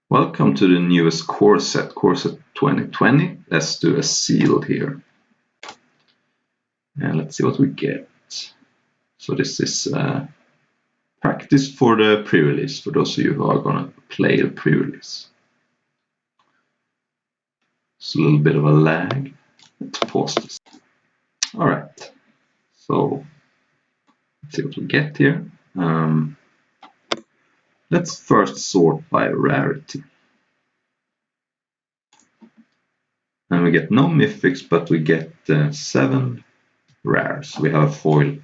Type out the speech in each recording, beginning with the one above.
Welcome to the newest core set 2020. Let's do a sealed here. And let's see what we get. So this is practice for the pre-release, for those of you who are going to play the pre-release. It's a little bit of a lag. Let's pause this. Alright, so let's see what we get here. Let's first sort by rarity. And we get no mythics, but we get 7 rares. We have a foil,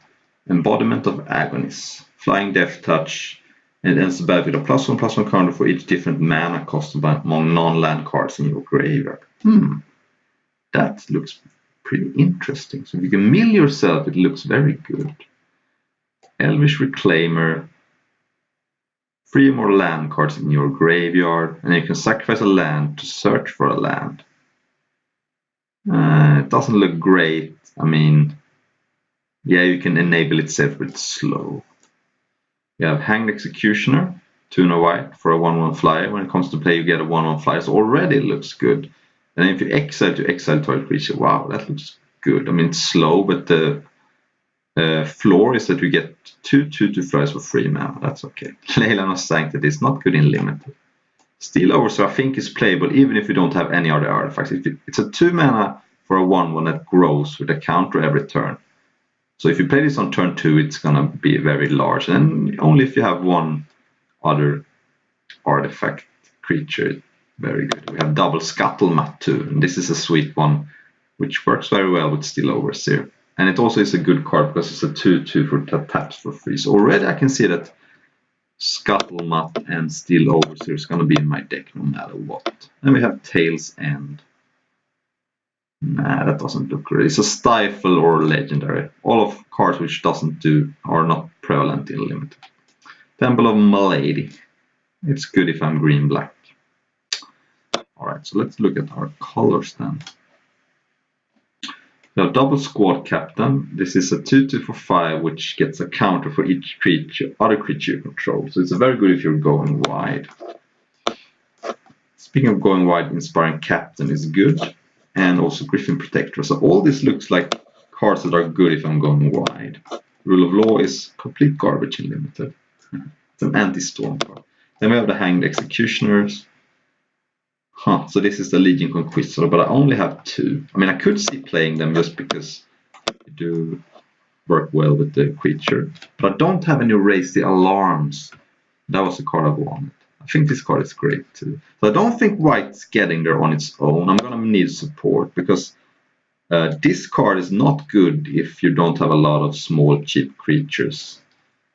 Embodiment of Agonis, Flying Death Touch, and it ends the battle with a +1/+1 counter for each different mana cost among non-land cards in your graveyard. That looks pretty interesting. So if you can mill yourself, it looks very good. Elvish Reclaimer, 3 more land cards in your graveyard, and you can sacrifice a land to search for a land. It doesn't look great. I mean, yeah, you can enable it set with slow. You have Hanged Executioner, 2 and a white for a 1/1 flyer. When it comes to play, you get a 1/1 flyer. So already it looks good. And if you exile to exile target creature, wow, that looks good. I mean, it's slow, but the floor is that we get 2/2/2 flyers for 3 mana. That's okay. Leyline of Sanctity is not good in limited. Steel Overseer, I think, is playable even if you don't have any other artifacts. It's a 2 mana for a 1/1 that grows with a counter every turn. So if you play this on turn 2, it's gonna be very large, and only if you have one other artifact creature. Very good. We have double Scuttlemat too, and this is a sweet one, which works very well with Steel Overseer. And it also is a good card because it's a 2/2 for taps for free. So already I can see that Scuttlemat and Steel Overseer is gonna be in my deck no matter what. And we have Tail's End. Nah, that doesn't look great. It's a Stifle or Legendary. All of cards which doesn't do are not prevalent in limited. Temple of Malady. It's good if I'm green-black. Alright, so let's look at our colors then. We have Double Squad Captain. This is a 2/2 for 5, which gets a counter for each other creature you control. So it's very good if you're going wide. Speaking of going wide, Inspiring Captain is good. And also Griffin Protector. So all this looks like cards that are good if I'm going wide. Rule of Law is complete garbage in limited. It's an anti-storm card. Then we have the Hanged Executioners. So this is the Legion Conquistador, but I only have 2. I mean, I could see playing them just because they do work well with the creature. But I don't have any Raise the Alarms. That was the card I wanted. I think this card is great too. So I don't think white's getting there on its own. I'm gonna need support because this card is not good if you don't have a lot of small cheap creatures.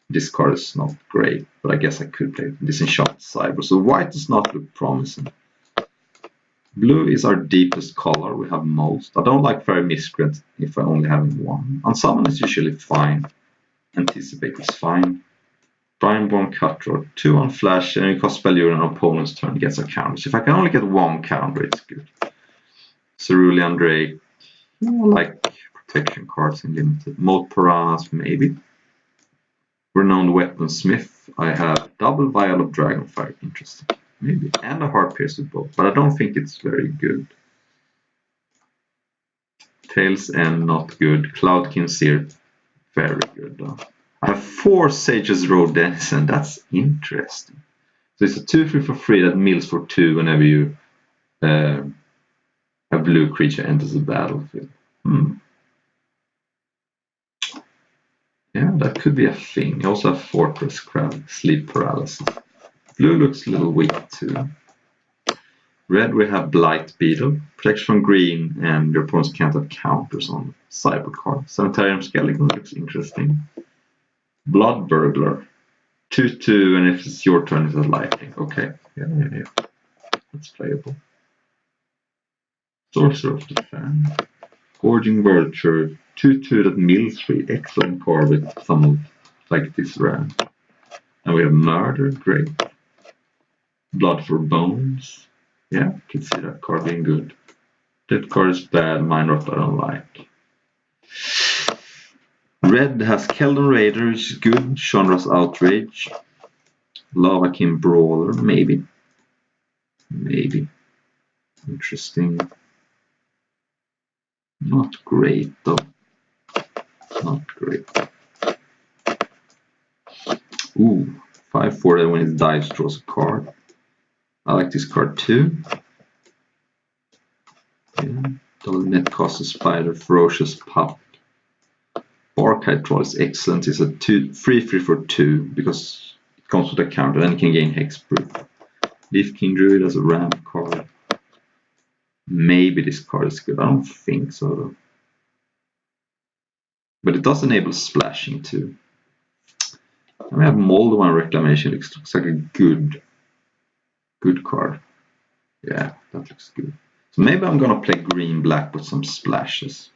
This card is not great, but I guess I could play Disenchanted Cyber. So white does not look promising. Blue is our deepest color. We have most. I don't like Fairy Miscreant if I only have 1. Unsummon is usually fine. Anticipate is fine. Brineborn Cutthroat, 2 on flash, and you cost spell during an opponent's turn, gets a counter. So if I can only get 1 counter, it's good. Cerulean Drake, I like protection cards in limited. Moat Piranhas, maybe. Renowned Weaponsmith, I have double Vial of Dragonfire, interesting. Maybe, and a Heart Pierce with both, but I don't think it's very good. Tail's End, not good. Cloudkin Seer, very good though. I have 4 Sage's Road Denizen, that's interesting. So it's a 2/3 for 3 that mills for 2 whenever you a blue creature enters the battlefield. Yeah, that could be a thing. You also have Fortress Crab, Sleep Paralysis. Blue looks a little weak too. Red we have Blight Beetle, protection from green, and your opponents can't have counters on cyber card. Cemeterium Skeleton looks interesting. Blood Burglar, 2/2, and if it's your turn, it's a lightning. Okay, yeah. That's playable. Sorcerer of the Fan, Gorging Vulture, 2/2 that mills 3. Excellent card with some of like this rare. And we have Murder, great. Blood for Bones, yeah, can see that card being good. That card is bad, Mind Rot I don't like. Red has Keldon Raider, which is good. Chandra's Outrage. Lava King Brawler, maybe. Maybe. Interesting. Not great though. Not great. Ooh, 5/4 when it dives draws a card. I like this card too. Yeah. Double net cost a spider, ferocious pup. Barkite Troll is excellent. It's a 3/3 for 2 because it comes with a counter and it can gain hexproof. Leaf King Druid as a ramp card. Maybe this card is good. I don't think so though. But it does enable splashing too. And we have Moldovan Reclamation. It looks like a good card. Yeah, that looks good. So maybe I'm gonna play green-black with some splashes.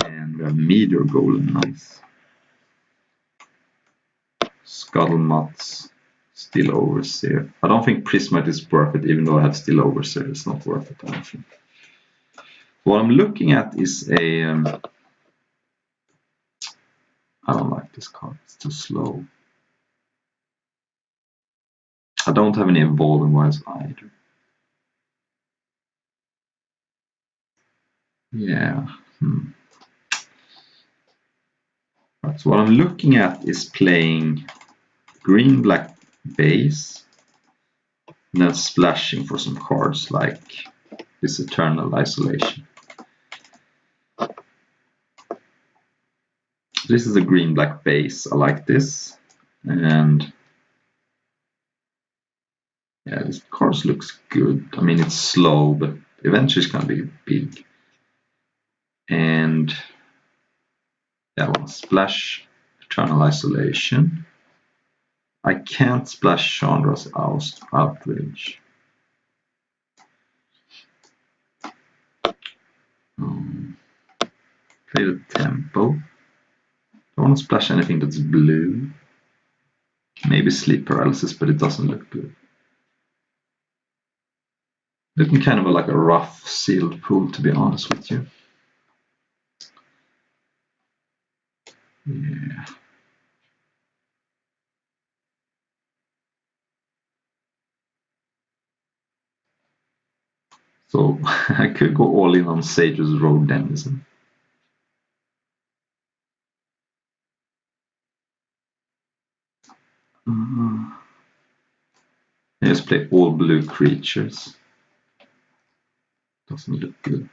And we have Meteor Golem, nice. Scuttlemuts, Still Overseer. I don't think Prismite is worth it, even though I have Still Overseer. It's not worth it, I don't think. What I'm looking at is a... I don't like this card, it's too slow. I don't have any Evolving Wilds either. Yeah. Right, so what I'm looking at is playing green-black base, and then splashing for some cards like this Eternal Isolation. This is a green-black base. I like this, and yeah, this card looks good. I mean, it's slow, but eventually it's gonna be big. And yeah, I want to splash Eternal Isolation. I can't splash Chandra's Outrage. Play the Tempo. I don't want to splash anything that's blue. Maybe Sleep Paralysis, but it doesn't look good. Looking kind of like a rough sealed pool, to be honest with you. Yeah. So I could go all in on Sage's Road Denizen. I just play all blue creatures. Doesn't look good.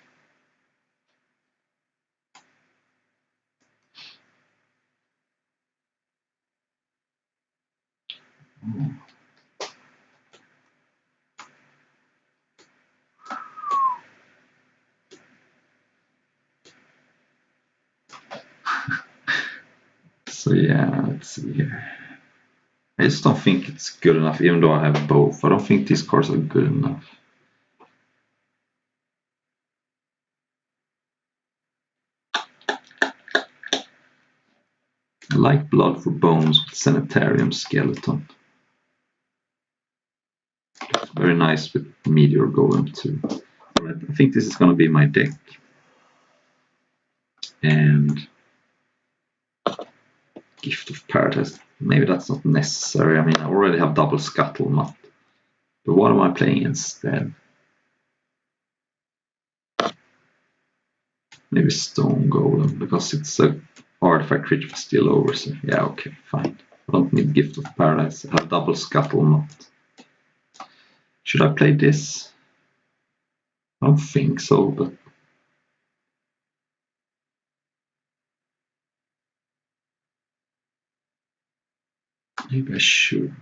Oh. So yeah, let's see here. I just don't think it's good enough, even though I have both. I don't think these cards are good enough. I like Blood for Bones with Sanitarium Skeleton. It's very nice with Meteor Golem too. Right, I think this is going to be my deck. And Gift of Paradise. Maybe that's not necessary. I mean, I already have double Scuttlemutt. But what am I playing instead? Maybe Stone Golem, because it's a artifact creature for Still Overseer. Yeah, okay, fine. I don't need Gift of Paradise. I have double Scuttlemutt. Should I play this? I don't think so, but maybe I should.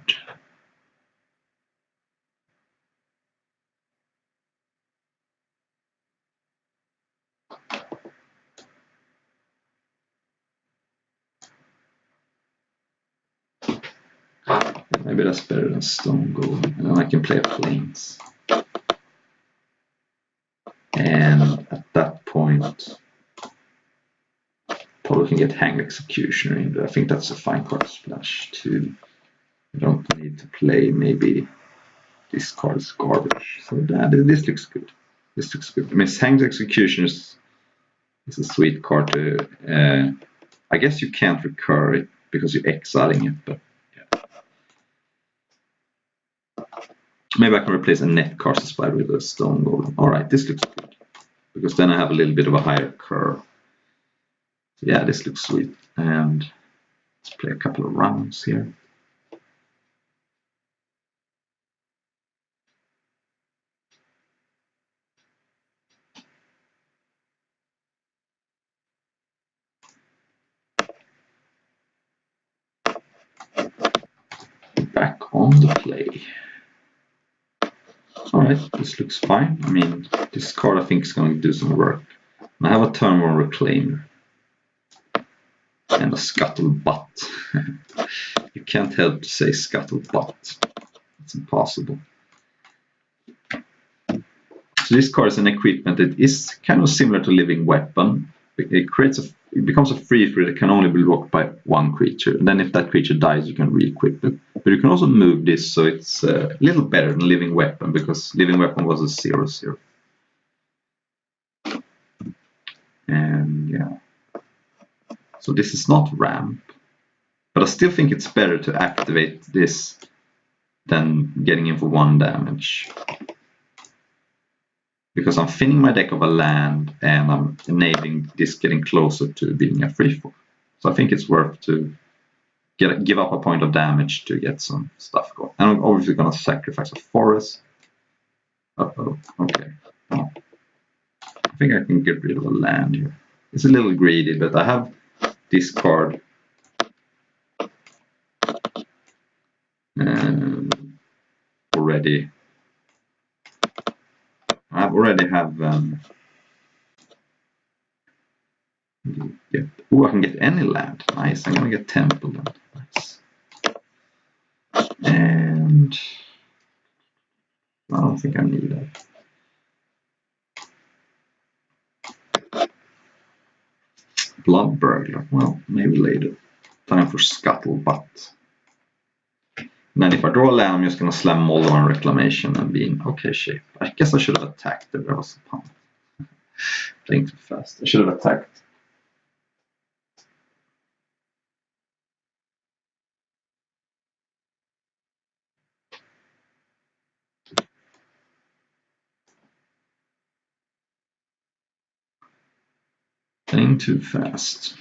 Maybe that's better than Stone Golem, and then I can play Plains. And at that point, probably can get Hanged Executioner in, but I think that's a fine card to splash too. I don't need to play, maybe this card is garbage. So this looks good. This looks good. I mean, Hanged Executioner is a sweet card to... I guess you can't recur it because you're exiling it, but yeah. Maybe I can replace a net Castle Spider with a Stone Golem. Alright, this looks good. Because then I have a little bit of a higher curve. Yeah, this looks sweet. And let's play a couple of rounds here. Back on the play. Alright, this looks fine. I mean, this card I think is going to do some work. And I have a turn 1 Reclaimer. And a Scuttlebutt. You can't help to say Scuttlebutt. It's impossible. So this card is an equipment. It is kind of similar to Living Weapon. It becomes a free that can only be blocked by one creature. And then if that creature dies, you can re-equip it. But you can also move this so it's a little better than Living Weapon, because Living Weapon was a 0/0. And yeah. So this is not ramp. But I still think it's better to activate this than getting in for 1 damage. Because I'm thinning my deck of a land and I'm enabling this getting closer to being a 3/4. So I think it's worth to give up a point of damage to get some stuff going. And I'm obviously going to sacrifice a forest. Uh-oh, okay. Oh. I think I can get rid of a land here. It's a little greedy, but I have this card. Already. I already have. I can get any land. Nice. I'm gonna get Temple then. Nice. And I don't think I need that. Blood Burglar. Well, maybe later. Time for Scuttlebutt. And then if I draw a land, I'm just gonna slam Moldova Reclamation and be in okay shape. I guess I should have attacked the Rose Pump. Playing too fast. I should have attacked. Playing too fast.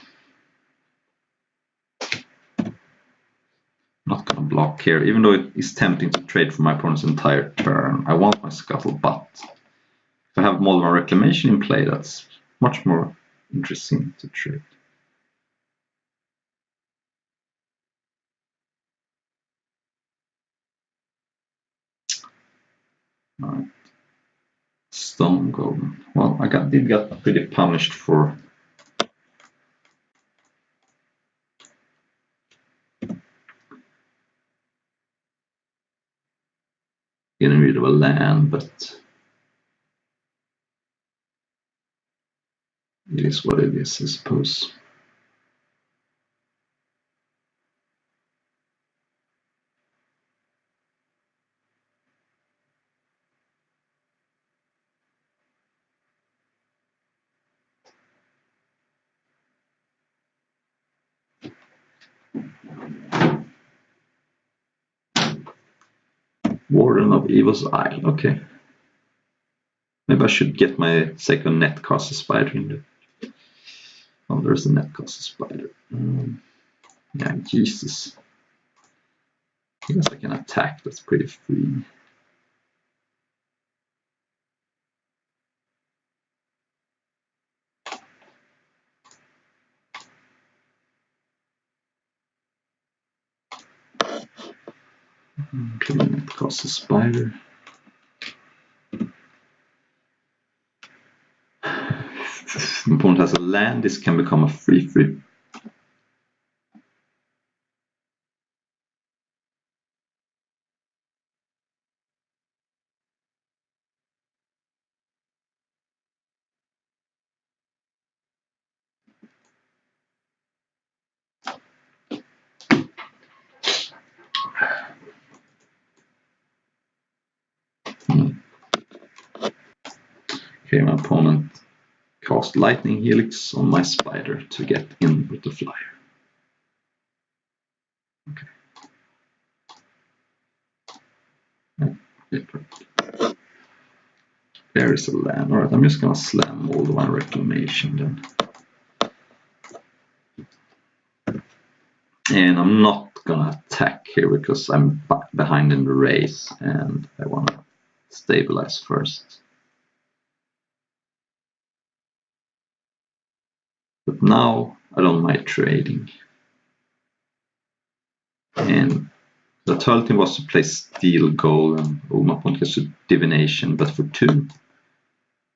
Not gonna block here, even though it is tempting to trade for my opponent's entire turn. I want my Scuttlebutt. If I have Moldova Reclamation in play, that's much more interesting to trade. Alright. Stone Golem. Well, I did get pretty punished for getting rid of a land, but it is what it is, I suppose. Warden of Evil's Isle, okay. Maybe I should get my second net Castle Spider in there. Oh, there's a net Castle Spider. Yeah, Jesus. I guess I can attack, that's pretty free. Okay, net Castle Spider. If my opponent has a land, this can become a free. Okay, my opponent cast Lightning Helix on my Spider to get in with the flyer. Okay. There is a land. Alright, I'm just gonna slam Moldavine Reclamation then. And I'm not gonna attack here because I'm behind in the race and I wanna stabilize first. But now I don't mind trading. And the alternative was to play Steel Gold and my opponent gets to Divination, but for 2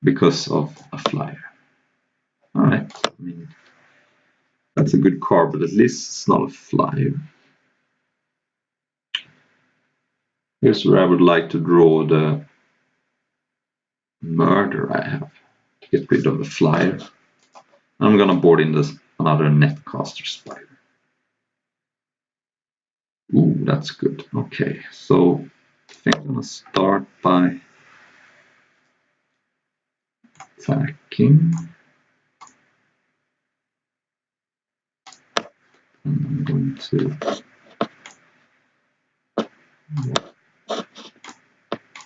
because of a flyer. Alright, I mean, that's a good card, but at least it's not a flyer. Here's where I would like to draw the Murder I have to get rid of the flyer. I'm gonna board in this another Netcaster Spider. Ooh, that's good. Okay, so I think I'm gonna start by attacking. And I'm going to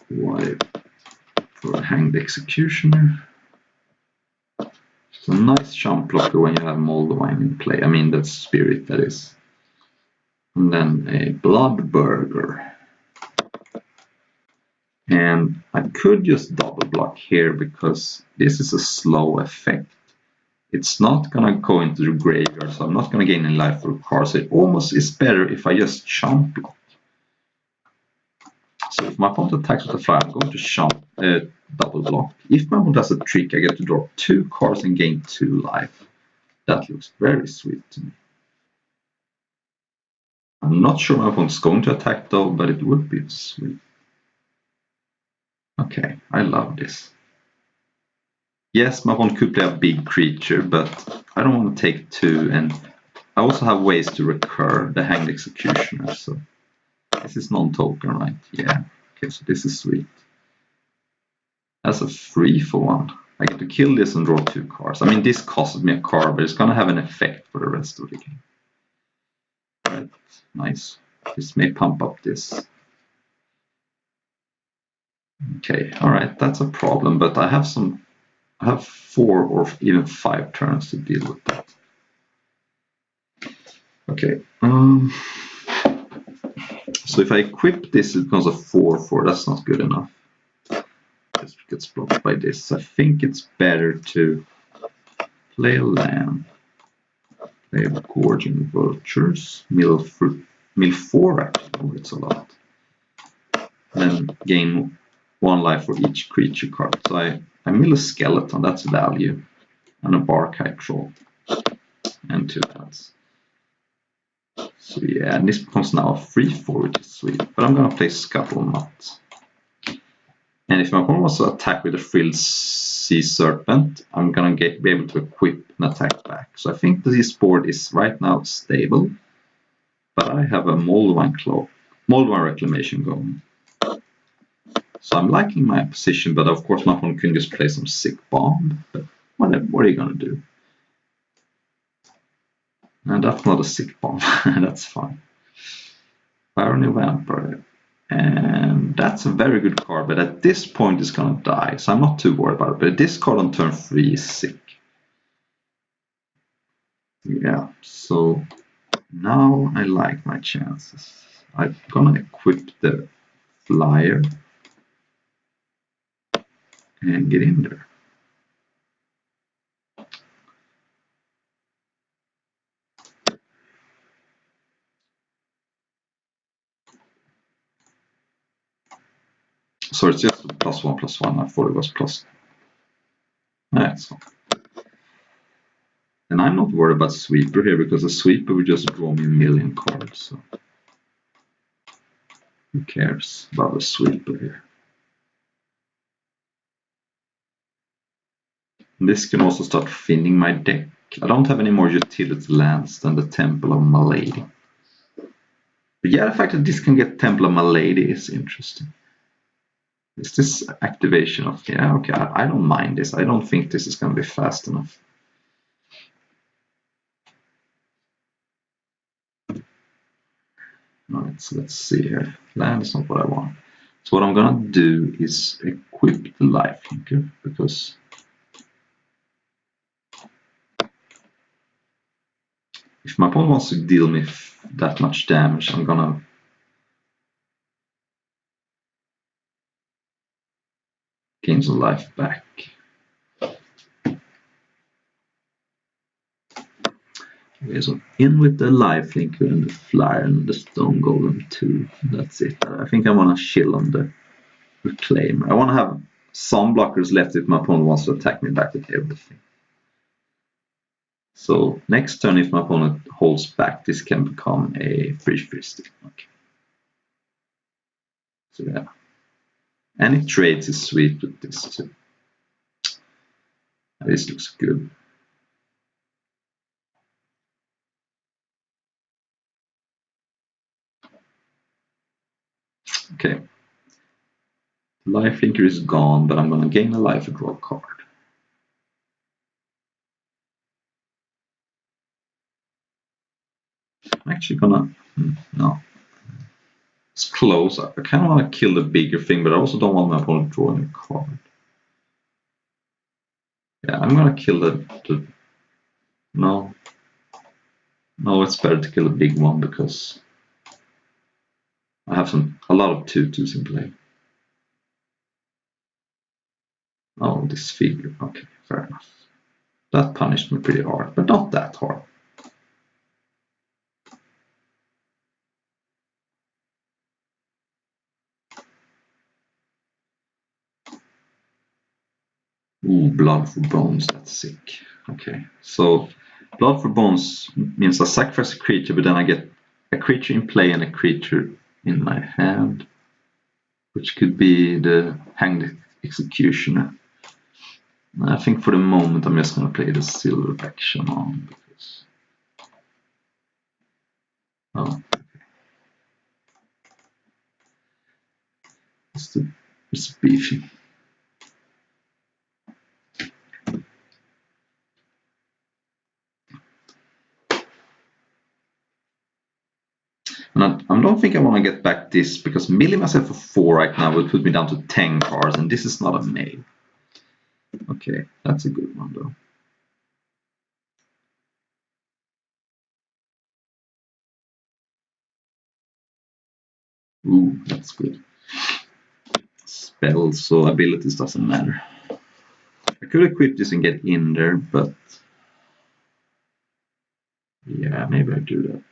wipe for a Hanged Executioner. It's a nice jump blocker when you have Moldavine in play. I mean, that's Spirit, that is. And then a Bloodburger. And I could just double block here because this is a slow effect. It's not gonna go into the graveyard, so I'm not gonna gain any life for a card. So it almost is better if I just jump block. So if my opponent attacks with a flyer, I'm going to jump double block. If my opponent does a trick, I get to draw 2 cards and gain 2 life. That looks very sweet to me. I'm not sure my opponent's going to attack though, but it would be sweet. Okay, I love this. Yes, my opponent could play a big creature, but I don't want to take 2, and I also have ways to recur the Hanged Executioner, so this is non-token, right? Yeah. Okay, so this is sweet. That's a 3-for-1. I get to kill this and draw 2 cards. I mean, this costed me a card, but it's gonna have an effect for the rest of the game. Alright, nice. This may pump up this. Okay, alright, that's a problem, but I have 4 or even 5 turns to deal with that. Okay, so if I equip this, it becomes a 4/4. That's not good enough. This gets blocked by this. I think it's better to play a land, play a Gorging Vultures, mill 4 actually. Oh, it's a lot. Then gain 1 life for each creature card. So I mill a Skeleton. That's value, and a Barkite Troll, and 2 lands. So yeah, and this becomes now a 3/4, which is sweet. But I'm gonna play Scuttlebutt. And if my opponent wants to attack with a Frilled Sea Serpent, I'm gonna be able to equip and attack back. So I think this board is right now stable, but I have a Moldavine Reclamation going. So I'm liking my position, but of course my opponent can just play some sick bomb. But what are you gonna do? And that's not a sick bomb. That's fine. Barony Vampire. And that's a very good card, but at this point it's gonna die, so I'm not too worried about it. But this card on turn 3 is sick. Yeah, so now I like my chances. I'm gonna equip the flyer and get in there. So it's just +1/+1. I thought it was plus. That's fine. And I'm not worried about Sweeper here because a Sweeper would just draw me a million cards. So who cares about a Sweeper here? And this can also start thinning my deck. I don't have any more utility lands than the Temple of Malady. But yeah, the fact that this can get Temple of Malady is interesting. Is this activation of... Yeah, okay, I don't mind this. I don't think this is going to be fast enough. Alright, so let's see here. Land is not what I want. So what I'm gonna do is equip the lifelinker, because if my opponent wants to deal me that much damage, I'm gonna gain some life back. Okay, so in with the lifelinker and the flyer and the stone golem too. That's it. I think I want to chill on the reclaimer. I want to have some blockers left if my opponent wants to attack me back with everything. So next turn, if my opponent holds back, this can become a freeze stick. Okay. So yeah, any trades is sweet with this too. This looks good. Okay. Lifelinker is gone, but I'm gonna gain a life and draw a card. I'm actually gonna no. It's close. I kind of want to kill the bigger thing, but I also don't want my opponent drawing a card. Yeah, I'm gonna kill the no. No, it's better to kill a big one because I have a lot of 2/2s in play. Oh, this figure. Okay, fair enough. That punished me pretty hard, but not that hard. Ooh, Blood for Bones, that's sick. Okay, so Blood for Bones means I sacrifice a creature, but then I get a creature in play and a creature in my hand, which could be the Hanged Executioner. I think for the moment I'm just going to play the Silverback Shaman because... Oh. It's beefy. And I don't think I want to get back this because milling myself for 4 right now would put me down to 10 cards, and this is not a mail. Okay, that's a good one though. Ooh, that's good. Spells, so abilities doesn't matter. I could equip this and get in there, but yeah, maybe I do that.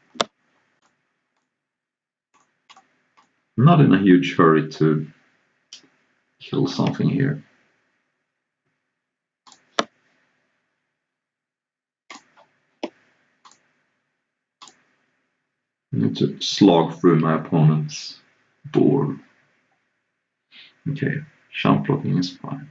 I'm not in a huge hurry to kill something here. I need to slog through my opponent's board. Okay, jump blocking is fine.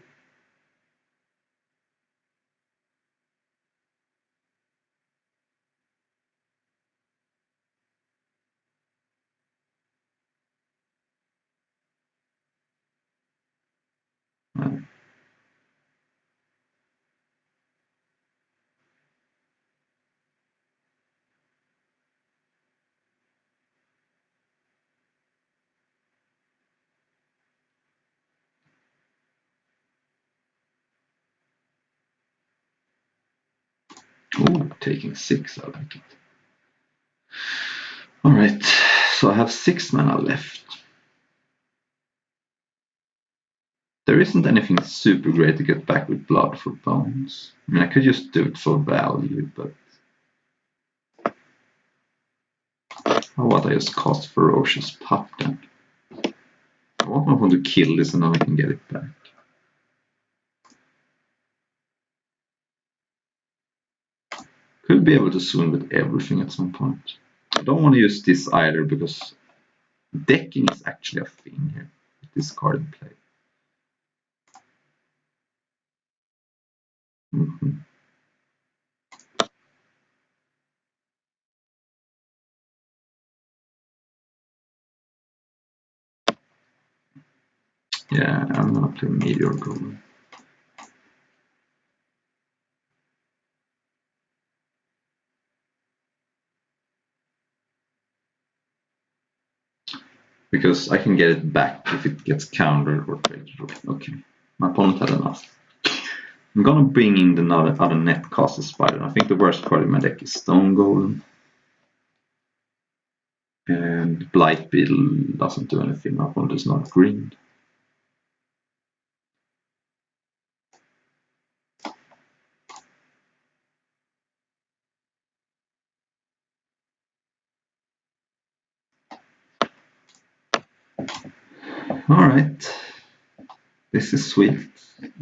Ooh, taking 6, I like it. Alright, so I have 6 mana left. There isn't anything super great to get back with Blood for Bones. I mean, I could just do it for value, but... How about I just cast Ferocious Pup then? I want my opponent to kill this and then I can get it back. Could be able to swing with everything at some point. I don't want to use this either because decking is actually a thing here with this card in play. Yeah, I'm gonna play Meteor Golem. Because I can get it back if it gets countered or traded. Okay, my opponent had enough. I'm gonna bring in the other Netcaster Spider. I think the worst card in my deck is Stone Golem. And Blight Beetle doesn't do anything. My opponent is not green. Alright. This is sweet.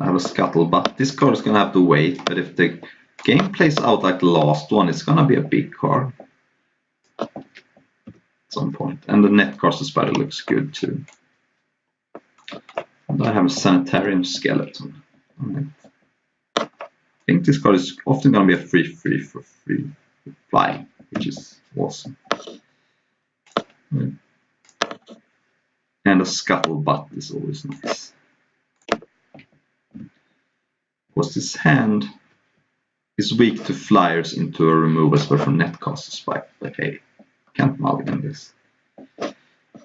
I have a Scuttlebutt. This card is gonna have to wait, but if the game plays out like the last one, it's gonna be a big card. At some point. And the Netcaster Spider looks good too. And I have a Sanitarium Skeleton. Right. I think this card is often gonna be a free for free flying, which is awesome. Right. And a Scuttlebutt is always nice. Of course, this hand is weak to flyers into a removal spell from Netcaster Spider. But hey, can't mulligan this.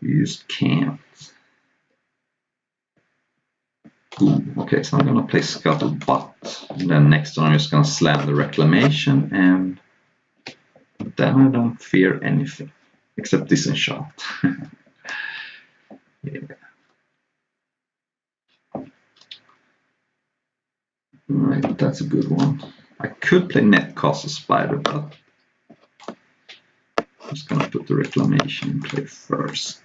You just can't. Ooh, okay, so I'm gonna play Scuttlebutt. And then next turn I'm just gonna slam the Reclamation, and then I don't fear anything. Except Disenchant. Yeah. Right, that's a good one. I could play Netcaster Spider, but I'm just gonna put the Reclamation in play first,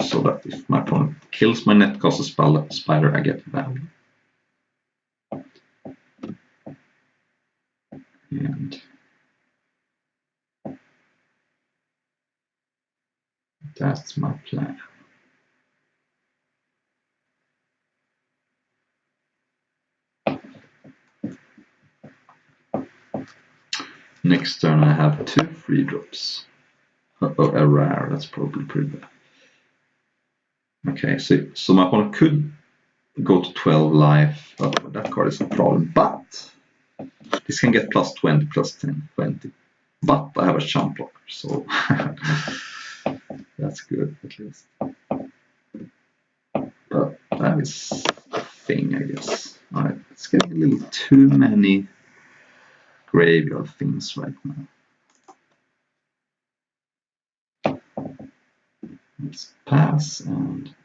so that if my opponent kills my Netcaster Spider, I get value. And that's my plan. Next turn I have 2 free drops. Uh-oh, a rare, that's probably pretty bad. Okay, so my opponent could go to 12 life. Oh, that card is a problem, but this can get plus 20, plus 10, 20. But I have a Chump Blocker, so that's good at least. But that is the thing, I guess. Alright, it's getting a little too many graveyard things right now. Let's pass and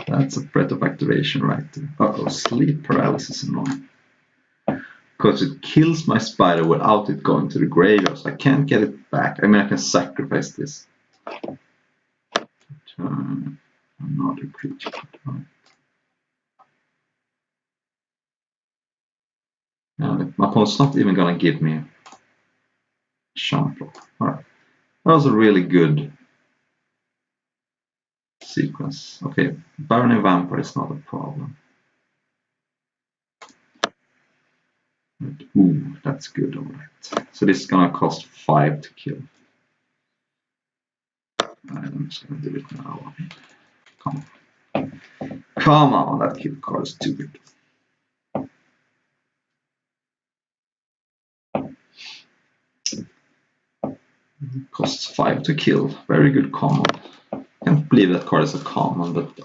that's a threat of activation right there. Uh-oh, Sleep Paralysis annoying. Because it kills my spider without it going to the graveyard, so I can't get it back. I mean, I can sacrifice this. Turn another creature. Right. And my opponent's not even gonna give me Chump Block. Alright. That was a really good sequence. Okay, Burning Vampire is not a problem. But, ooh, that's good, alright. So this is gonna cost 5 to kill. I'm just gonna do it now. Come on. Come on, that kill card is too good. Costs 5 to kill. Very good common. Can't believe that card is a common, but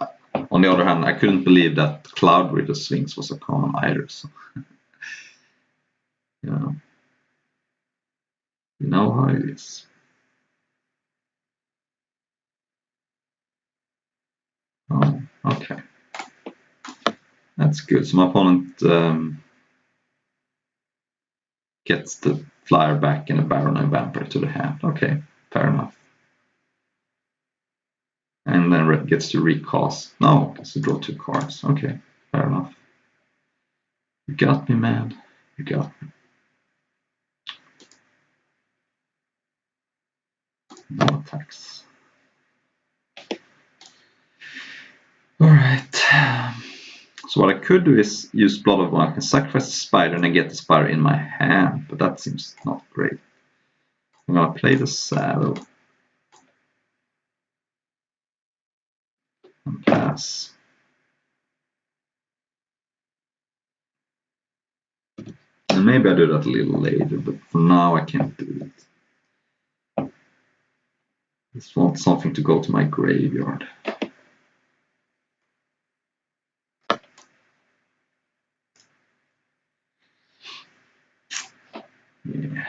on the other hand, I couldn't believe that Cloud Rider Sphinx was a common either. So, yeah, you know how it is. Oh, okay, that's good. So my opponent gets the flyer back and a Baron and Vampire to the hand. Okay, fair enough. And then gets to recast. No, gets to draw 2 cards. Okay, fair enough. You got me, man. You got me. No attacks. Alright. So what I could do is use Blood of One. I can sacrifice the spider and then get the spider in my hand, but that seems not great. I'm gonna play the saddle. And pass. And maybe I'll do that a little later, but for now I can't do it. Just want something to go to my graveyard. Yeah.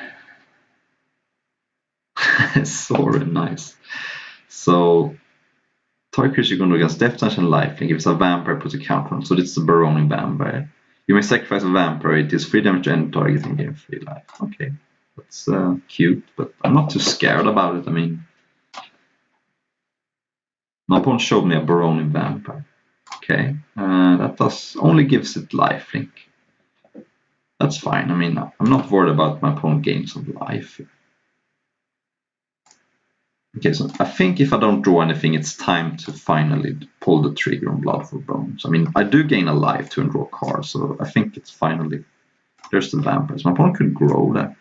Sorry, nice. So, target creature going against Death Touch and Lifelink. If it's a vampire, puts a counter on. So this is a Baroning Vampire. You may sacrifice a vampire. It is 3 damage to any target and gain 3 life. Okay, that's cute, but I'm not too scared about it. I mean, my opponent showed me a Baroning Vampire. Okay, that only gives it lifelink. That's fine. I mean, I'm not worried about my opponent gains of life. Okay, so I think if I don't draw anything, it's time to finally pull the trigger on Blood for Bones. I mean, I do gain a life to draw cards, so I think it's finally... There's the vampires. My opponent could grow that.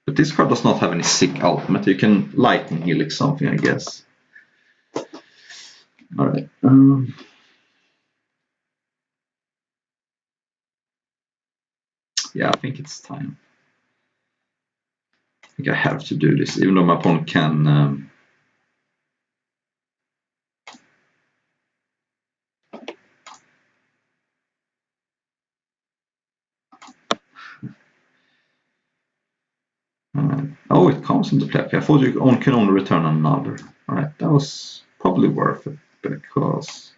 But this card does not have any sick ultimate. You can lightning helix something, I guess. Alright. Yeah, I think it's time. I think I have to do this, even though my opponent can... Oh, it comes into play. Okay, I thought you can only return another. Alright, that was probably worth it, because...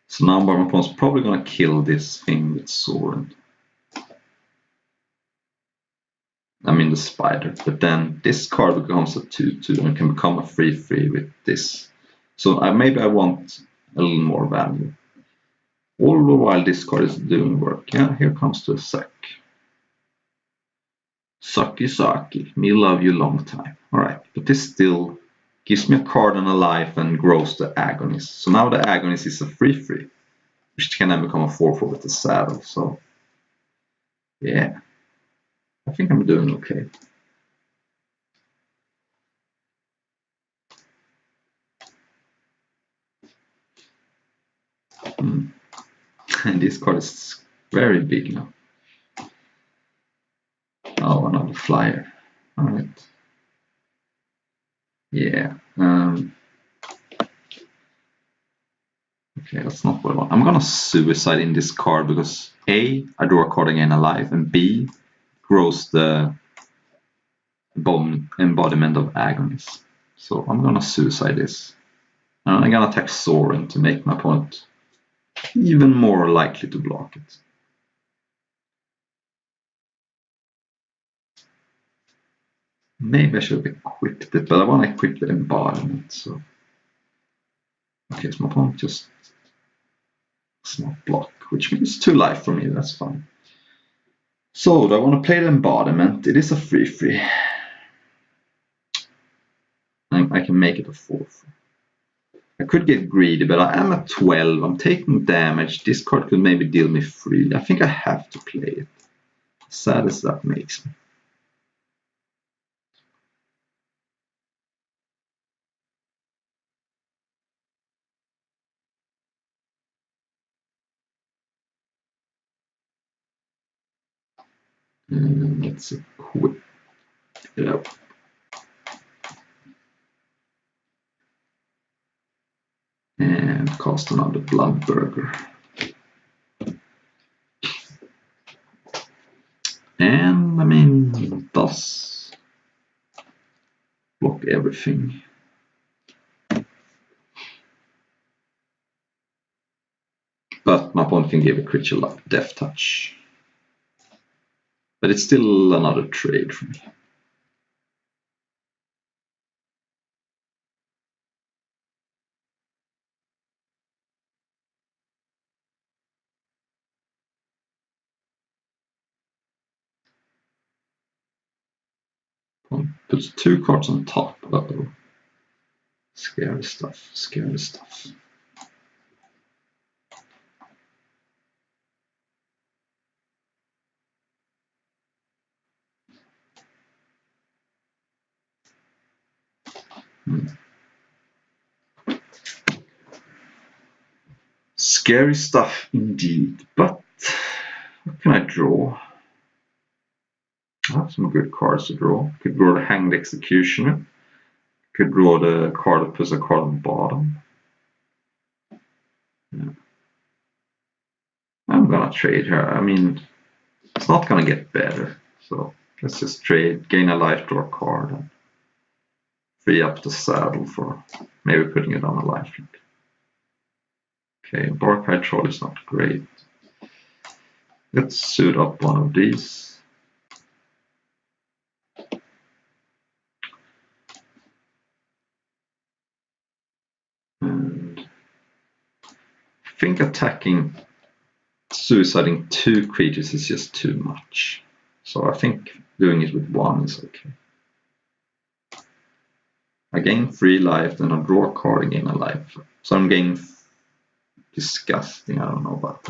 So now my opponent's probably gonna kill this thing with Soren. I mean the spider, but then this card becomes a 2/2 and can become a 3/3 with this. So maybe I want a little more value. All the while this card is doing work. Yeah, here comes the suck. Sucky sucky, me love you long time. Alright, but this still gives me a card and a life and grows the agonist. So now the agonist is a 3/3, which can then become a 4/4 with the saddle. So yeah, I think I'm doing okay. And this card is very big now. Oh, another flyer. Alright. Yeah. Okay, that's not what I want. I'm gonna suicide in this card because A, I draw a card again alive, and B, grows the embodiment of agonist. So I'm gonna suicide this. And I'm gonna attack Soren to make my opponent even more likely to block it. Maybe I should have equipped it, but I want to equip the embodiment, so... Okay, so my opponent just does not block, which means 2 life for me, that's fine. So, do I want to play the embodiment? It is a 3/3. I can make it a 4/4. I could get greedy, but I am at 12. I'm taking damage. This card could maybe deal me 3. I think I have to play it. As sad as that makes me. Let's equip it up. And cast another Bloodburger. And I mean, it does block everything. But my opponent can give a creature like Death Touch. But it's still another trade for me. Puts 2 cards on top. Uh-oh. Scary stuff, scary stuff. Scary stuff indeed, but what can I draw? I have some good cards to draw. Could draw the Hanged Executioner. Could draw the card that puts a card on the bottom. Yeah. I'm gonna trade her. I mean, it's not gonna get better. So let's just trade, gain a life, draw a card, and free up the saddle for maybe putting it on a lifelink. Okay, Barkhide Troll is not great. Let's suit up one of these. And I think attacking, suiciding 2 creatures is just too much. So I think doing it with 1 is okay. I gain 3 life, then I draw a card and gain a life. So I'm gaining disgusting. I don't know about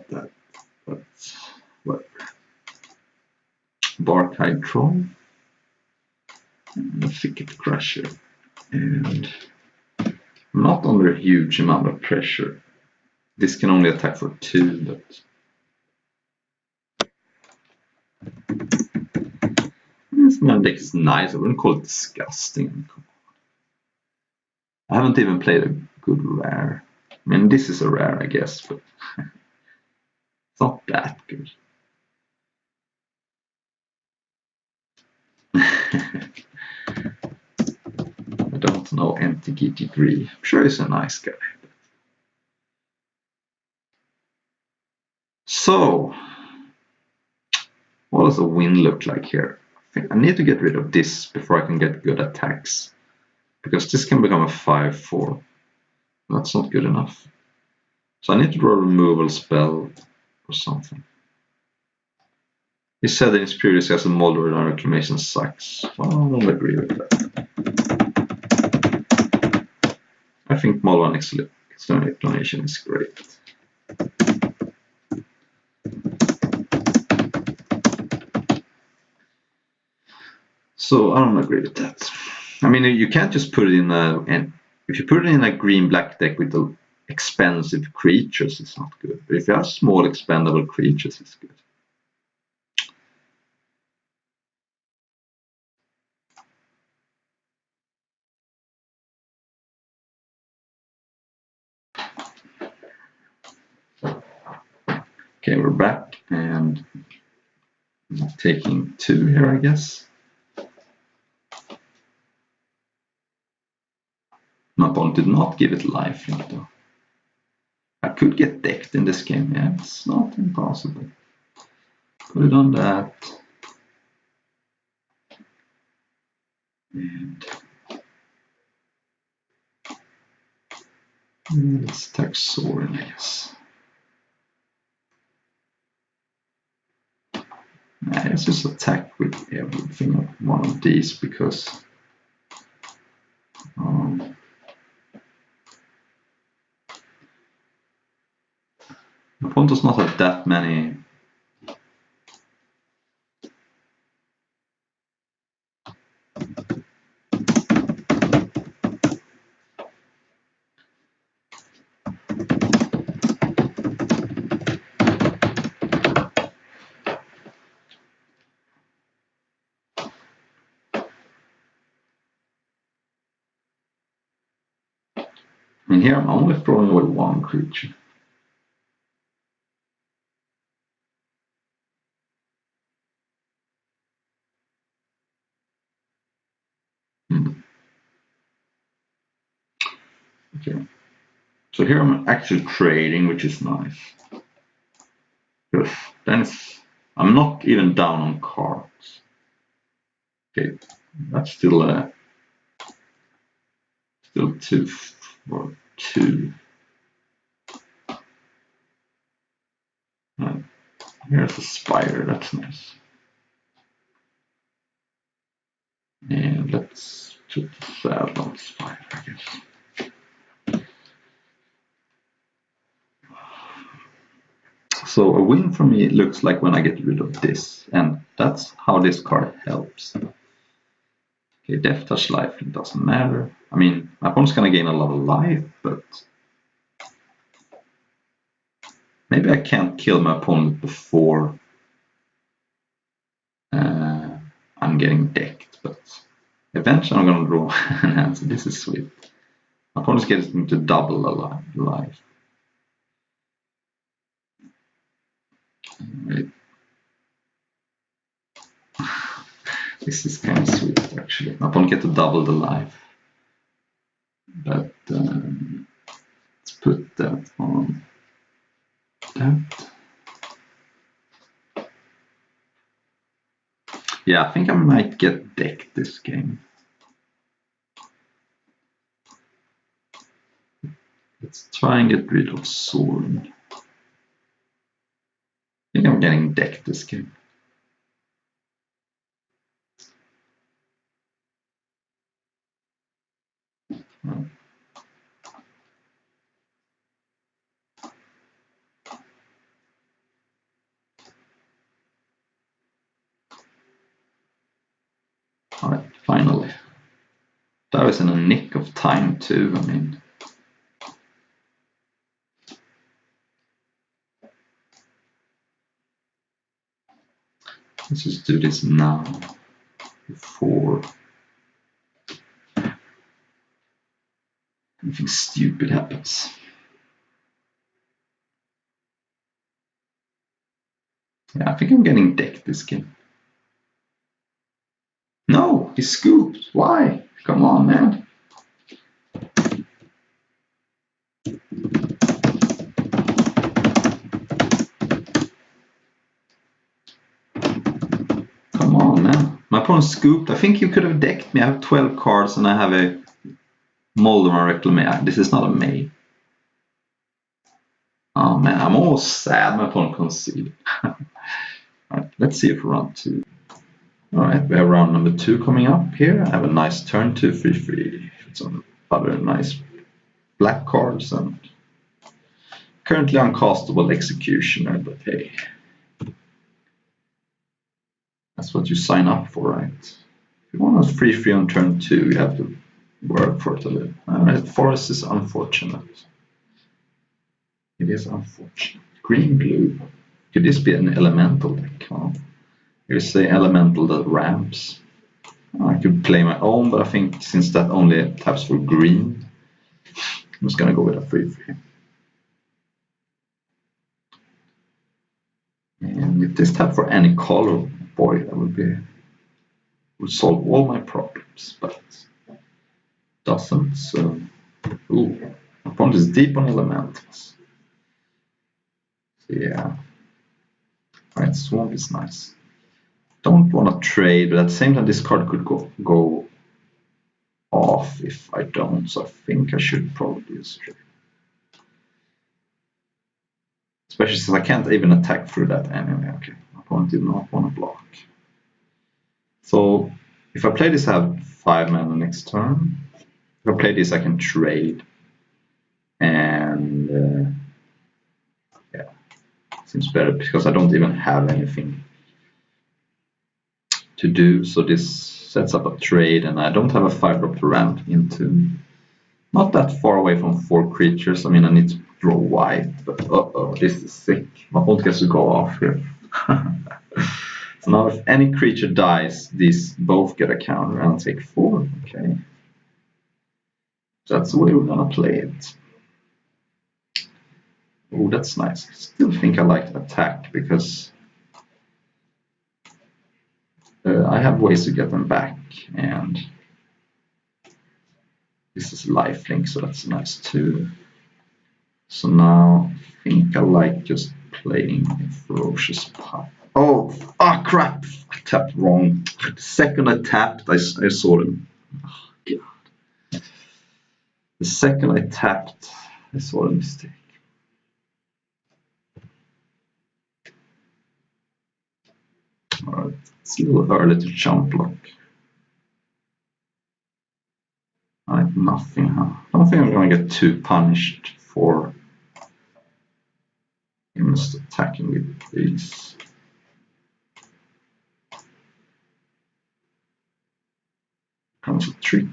that. But whatever. Barkhide Troll and the Thicket Crusher. And I'm not under a huge amount of pressure. This can only attack for 2, but this man deck is nice. I wouldn't call it disgusting. I haven't even played a good rare. I mean, this is a rare, I guess, but it's not that good. I don't know MTG Degree. I'm sure he's a nice guy. So, what does a win look like here? I need to get rid of this before I can get good attacks. Because this can become a 5/4. That's not good enough. So I need to draw a removal spell or something. He said in his previous he has a Moldor and Reclamation sucks. Well, I don't agree with that. I think Moldor and Reclamation is great. So I don't agree with that. I mean, you can't just put it in a, and if you put it in a green-black deck with the expensive creatures, it's not good. But if you have small expendable creatures, it's good. Okay, we're back, and I'm taking 2 here, I guess. My opponent did not give it lifelink though. I could get decked in this game, yeah, it's not impossible. Put it on that. And let's attack Sorin, I guess. Let's just attack with everything on one of these because my opponent does not have that many. I mean, here I'm only throwing away 1 creature. Okay. So here I'm actually trading, which is nice. Because then I'm not even down on cards. Okay, that's still 2 for 2. Here's a spider, that's nice. And let's put the saddle on the spider, I guess. So a win for me looks like when I get rid of this, and that's how this card helps. Okay, Death Touch life, it doesn't matter. I mean, my opponent's gonna gain a lot of life, but but maybe I can't kill my opponent before I'm getting decked, but eventually I'm gonna draw an answer. This is sweet. My opponent's getting to double life. Right. This is kind of sweet actually. My opponent gets to double the life. But let's put that on that. Yeah, I think I might get decked this game. Let's try and get rid of Sorin. I think I'm getting decked this game. Alright, finally. That was in a nick of time too, I mean. Let's just do this now, before anything stupid happens. Yeah, I think I'm getting decked this game. No, he scooped. Why? Come on, man. Come on, man. My opponent scooped. I think you could have decked me. I have 12 cards and I have a Moldemar Reclamation. This is not a May. Oh man, I'm almost sad my opponent conceded. Alright, let's see if round 2. Alright, we have round number 2 coming up here. I have a nice turn 2 3/3. Some other nice black cards and currently uncastable Executioner, but hey. That's what you sign up for, right? If you want a 3/3 on turn 2, you have to work for it a little. Forest is unfortunate. It is unfortunate. Green blue. Could this be an elemental deck? Oh. You say elemental that ramps. I could play my own, but I think since that only taps for green, I'm just gonna go with a 3/3. And if this tap for any color, boy, that would solve all my problems, but doesn't. So, ooh, my opponent is deep on elementals. So yeah, alright, Swamp is nice. Don't want to trade, but at the same time, this card could go off if I don't. So I think I should probably use trade. Especially since I can't even attack through that anyway. Okay, my opponent did not want to block. So if I play this, I have 5 mana next turn. If I play this, I can trade. And yeah, seems better because I don't even have anything to do. So this sets up a trade, and I don't have a 5-drop to ramp into. Not that far away from 4 creatures. I mean, I need to draw white, but uh-oh, this is sick. My opponent gets to go off here. So now if any creature dies, these both get a counter and I'll take 4. Okay. That's the way we're gonna play it. Oh, that's nice. I still think I like the attack because I have ways to get them back, and this is lifelink, so that's nice too. So now I think I like just playing Ferocious Pop. Oh, crap! I tapped wrong. The second I tapped, I saw them. Oh, God. The second I tapped, I saw the mistake. Alright, it's a little early to jump block. I have nothing, huh? I don't think I'm gonna get too punished for him just attacking with these. I'm wants a trick.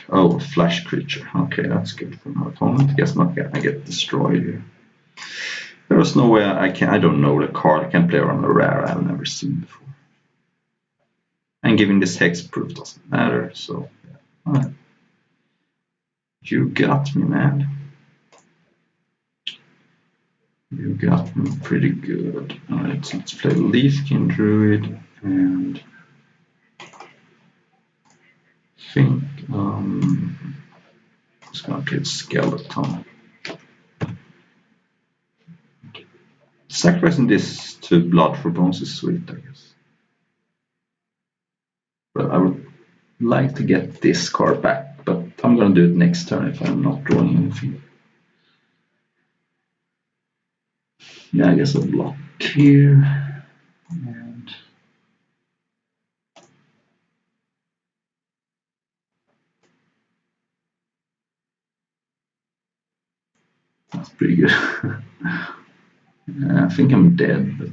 Oh, a flash creature. Okay, that's good for my opponent. Guess not gonna get destroyed here. There was no way I don't know the card. I can't play around a rare I've never seen before. And giving this hexproof doesn't matter, so yeah. Alright. You got me, man. You got me pretty good. Alright, let's play Leafkin Druid and think just gonna play Skeleton. Sacrificing this to Blood for Bones is sweet, I guess. But I would like to get this card back, but I'm gonna do it next turn if I'm not drawing anything. Yeah, I guess I'll block here. And that's pretty good. I think I'm dead, but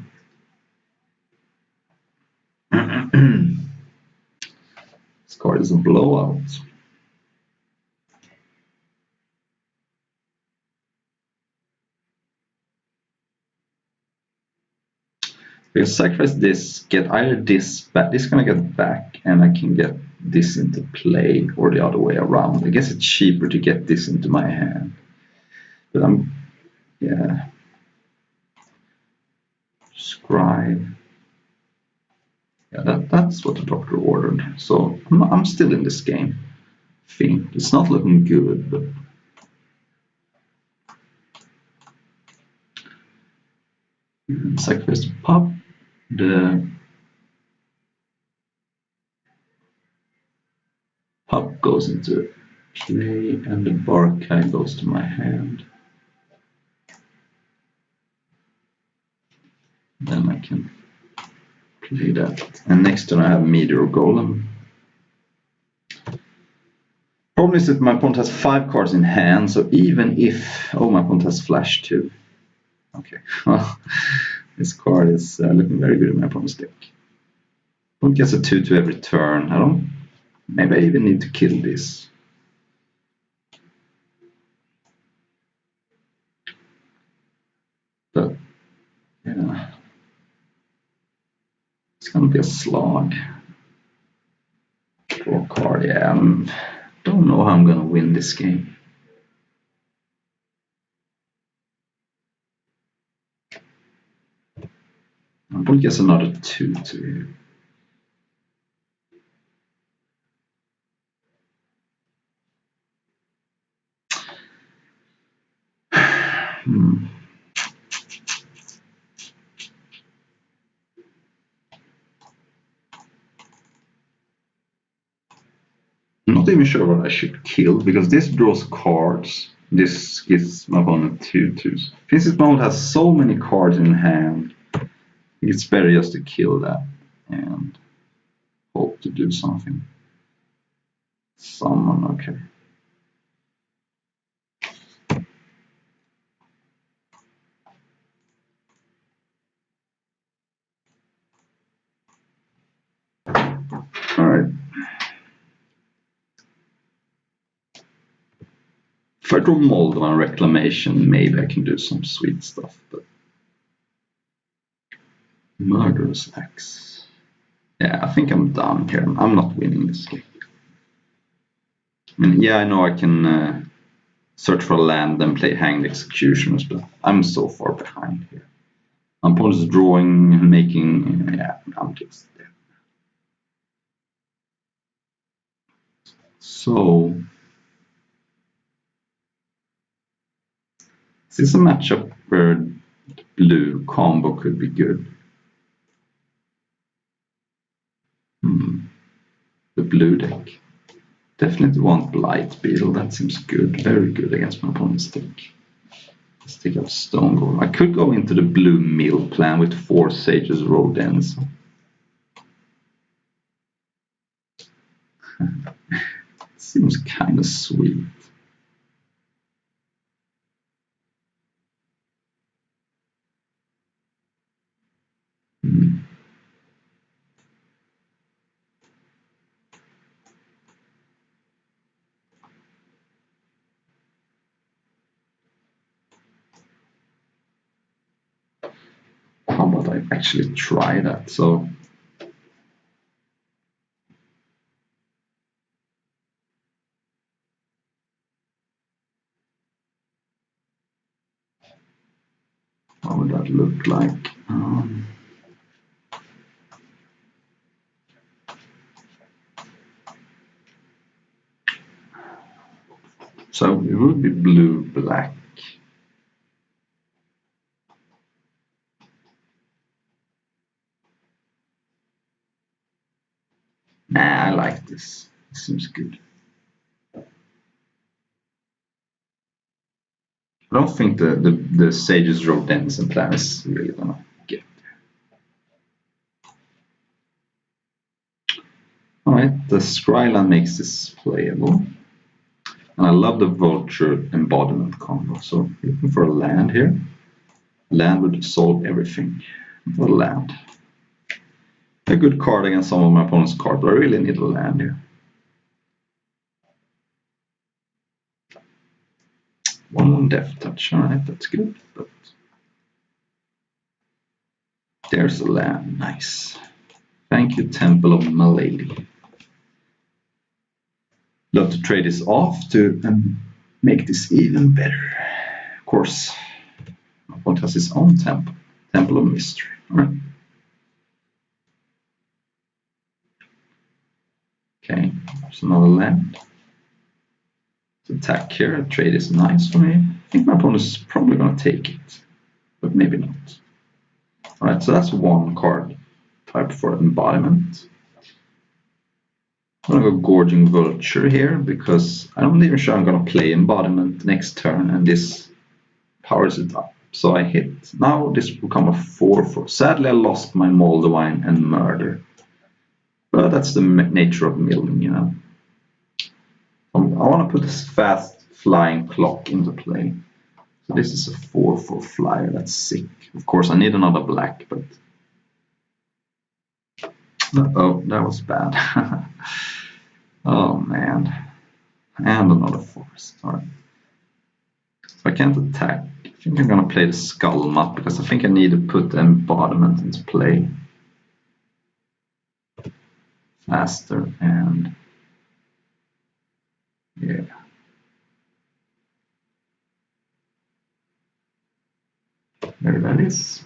this card is a blowout. Because sacrifice this, get either this back, this gonna get back, and I can get this into play, or the other way around. I guess it's cheaper to get this into my hand. But yeah. Scribe. Yeah, that's what the doctor ordered. So I'm still in this game. I think it's not looking good, but sacrifice the pop. The pop goes into play, and the Barkai goes to my hand. Then I can play that. And next turn I have Meteor Golem. Problem is that my opponent has 5 cards in hand, so even if... Oh, my opponent has Flash too. Okay, well, this card is looking very good in my opponent's deck. Opponent gets a 2/2 every turn. Maybe I even need to kill this. But, yeah. It's gonna be a slog. Draw a card, yeah. Don't know how I'm gonna win this game. I'm gonna guess another 2/2 here. I'm not even sure what I should kill, because this draws cards. This gives my opponent 2/2s. Since his opponent has so many cards in hand, I think it's better just to kill that and hope to do something. Summon, okay. Alright. If I draw Moldovan Reclamation, maybe I can do some sweet stuff, but Murderous Axe. Yeah, I think I'm done here. I'm not winning this game. I mean, yeah, I know I can search for land and play Hanged Executioners, but I'm so far behind here. My opponent is drawing and making... Yeah, I'm just dead. So... This is a matchup where blue combo could be good. The blue deck. Definitely want Blight Beetle, that seems good. Very good against my opponent's deck. Let's take out Stone Golem. I could go into the blue mill plan with 4 Sages Rodents. Seems kind of sweet. How about I actually try that? So how would that look like? So it would be blue, black. Nah, I like this. It seems good. I don't think the Sage's Row Denizen plan is really gonna get there. Alright, the Skryland makes this playable. And I love the Vulture embodiment combo. So looking for a land here. Land would solve everything. For land. A good card against some of my opponent's cards, but I really need a land here. 1/1 Death Touch, alright, that's good. But there's a land, nice. Thank you, Temple of Malady. Love to trade this off to make this even better. Of course, opponent has his own temple, Temple of Mystery. Alright. Okay, there's another land. To attack here, trade is nice for me. I think my opponent is probably going to take it, but maybe not. Alright, so that's one card type for embodiment. I'm going to go Gorging Vulture here because I'm not even sure I'm going to play embodiment next turn, and this powers it up. So I hit. Now this will become a 4/4. Sadly, I lost my Moldavine and Murder. But that's the nature of milling, you know. I want to put this fast flying clock into play. So this is a 4/4 flyer. That's sick. Of course, I need another black, but oh, that was bad. Oh man, and another forest. All right. So I can't attack. I think I'm gonna play the Skull Mutt because I think I need to put the embodiment into play faster and yeah. There that is.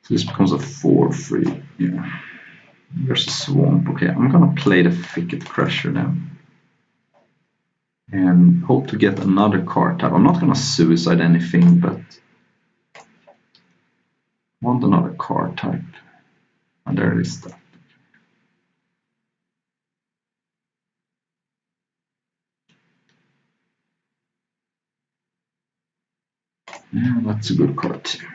So this becomes a 4/3. Yeah. There's a Swamp. Okay, I'm gonna play the Thicket Crusher then. And hope to get another card type. I'm not gonna suicide anything, but I want another card type. And there it is that. Yeah, that's a good card too.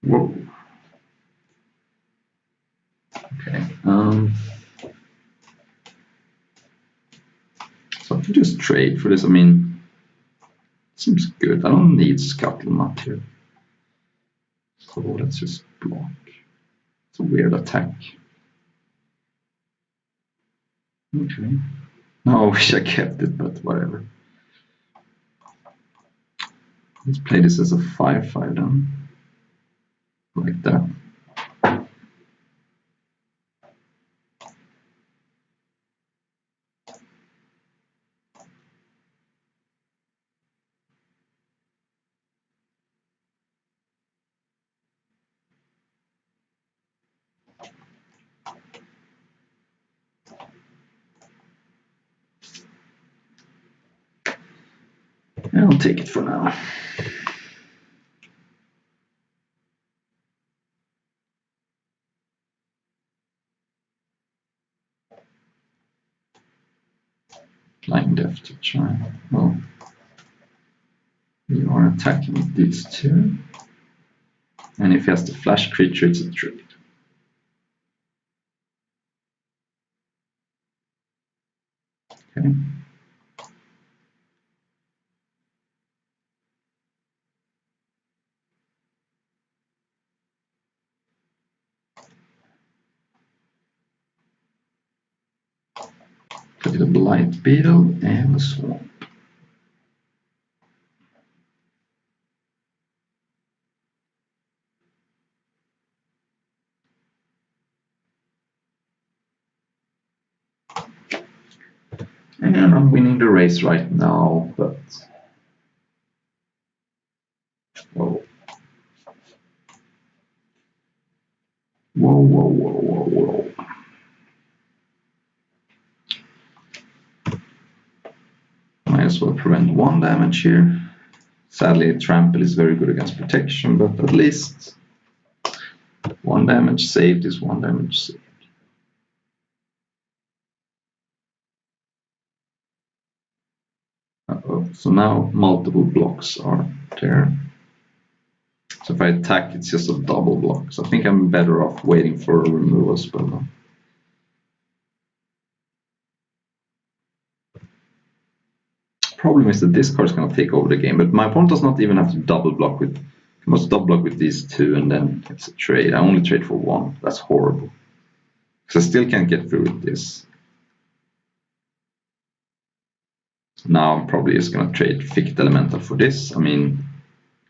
Whoa. Okay. So I can just trade for this. I mean, seems good. I don't need Scuttlemutt here. So let's just block. It's a weird attack. Okay. No, I wish I kept it, but whatever. Let's play this as a 5/5 then. Like that. I'll take it for now. Flying Death to try. Well, we are attacking with these two. And if he has the flash creature, it's a trade. Okay. Play the Blight Beetle and the Swamp. And I'm winning the race right now, but... Whoa. Whoa, whoa, whoa, whoa, whoa. Might as well prevent 1 damage here. Sadly, Trample is very good against protection, but at least 1 damage saved is 1 damage saved. Uh-oh. So now multiple blocks are there. So if I attack, it's just a double block. So I think I'm better off waiting for a removal spell. Problem is that this card is going to take over the game, but my opponent does not even have to double block with. He must double block with these 2, and then it's a trade. I only trade for 1. That's horrible. Because I still can't get through with this. Now I'm probably just going to trade Ficta Elemental for this. I mean,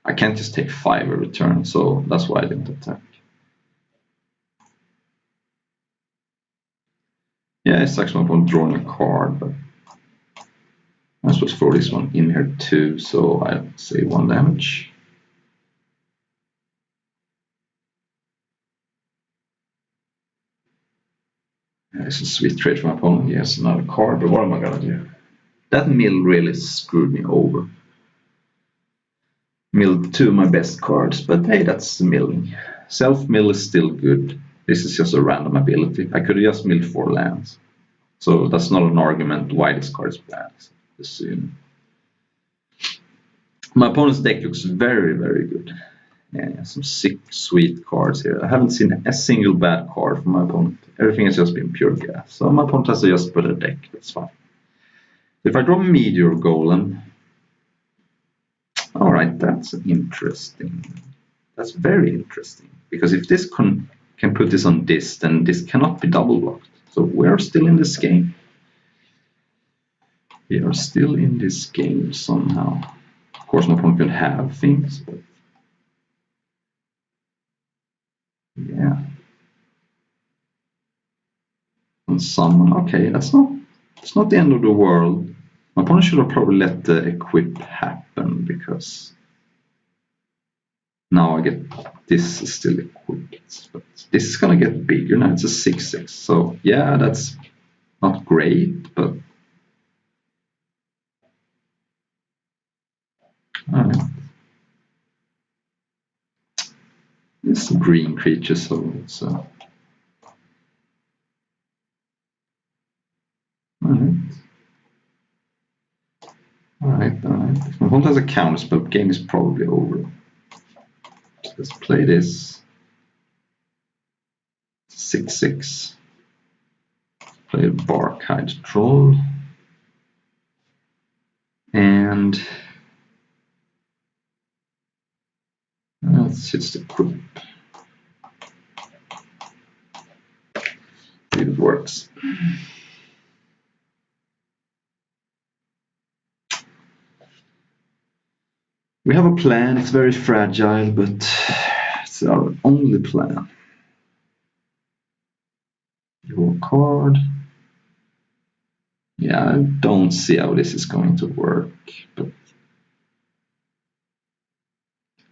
I can't just take 5 every turn, so that's why I didn't attack. Yeah, it's actually my opponent drawing a card, but I'm supposed to throw this one in here too, so I say 1 damage. Yeah, it's a sweet trade for my opponent. He has another card, but what am I gonna do? That mill really screwed me over. Milled 2 of my best cards, but hey, that's milling. Self-mill is still good. This is just a random ability. I could have just milled 4 lands. So that's not an argument why this card is bad. Assume. My opponent's deck looks very, very good. Yeah, some sick, sweet cards here. I haven't seen a single bad card from my opponent. Everything has just been pure gas. So my opponent has to just put a deck. That's fine. If I draw Meteor Golem... Alright, that's interesting. That's very interesting. Because if this can put this on this, then this cannot be double blocked. So we're still in this game. We are still in this game somehow. Of course, my opponent can have things, but yeah. And summon. Okay, that's not the end of the world. My opponent should have probably let the equip happen because now I get this is still equipped, but this is gonna get bigger now. It's a 6/6. So yeah, that's not great, but alright. It's a green creature, so it's Alright. If my opponent has a counterspell, the game is probably over. So let's play this. 6/6. Play a Barkhide Troll. And let's just equip. See if it works. We have a plan, it's very fragile, but it's our only plan. Your card. Yeah, I don't see how this is going to work, but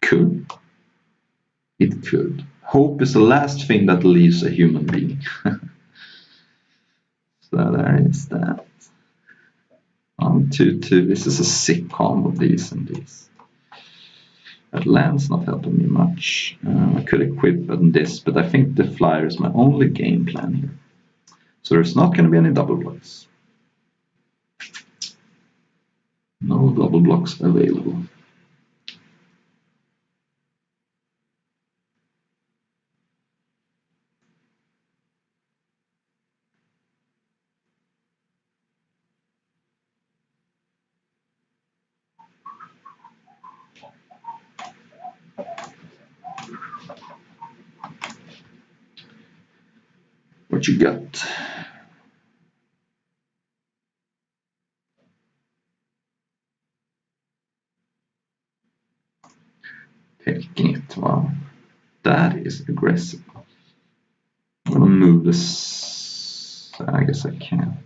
could. It could. Hope is the last thing that leaves a human being. So there is that. 1, 2, 2. This is a sick combo of these and these. That land's not helping me much. I could equip on this, but I think the flyer is my only game plan here. So there's not going to be any double blocks. No double blocks available. What you got? Taking it. Wow. That is aggressive. I'm gonna move this. I guess I can't.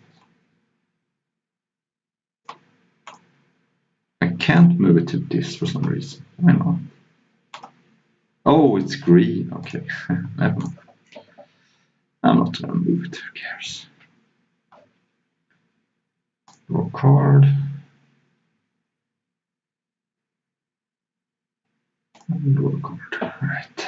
can't move it to this for some reason. Why not? Oh, it's green. Okay, never mind. I'm not gonna move it. Who cares? Draw a card. And draw a card. All right.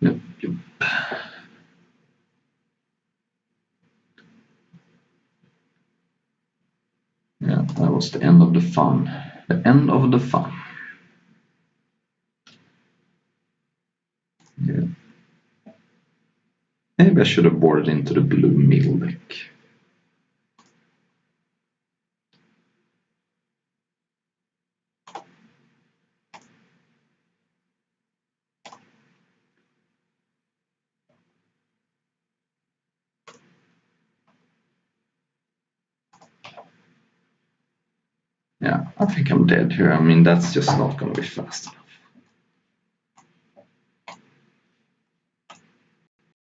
Yep. Yeah, that was the end of the fun. The end of the fun. Yeah. Maybe I should have boarded into the blue middle deck. Yeah, I think I'm dead here. I mean, that's just not going to be fast enough.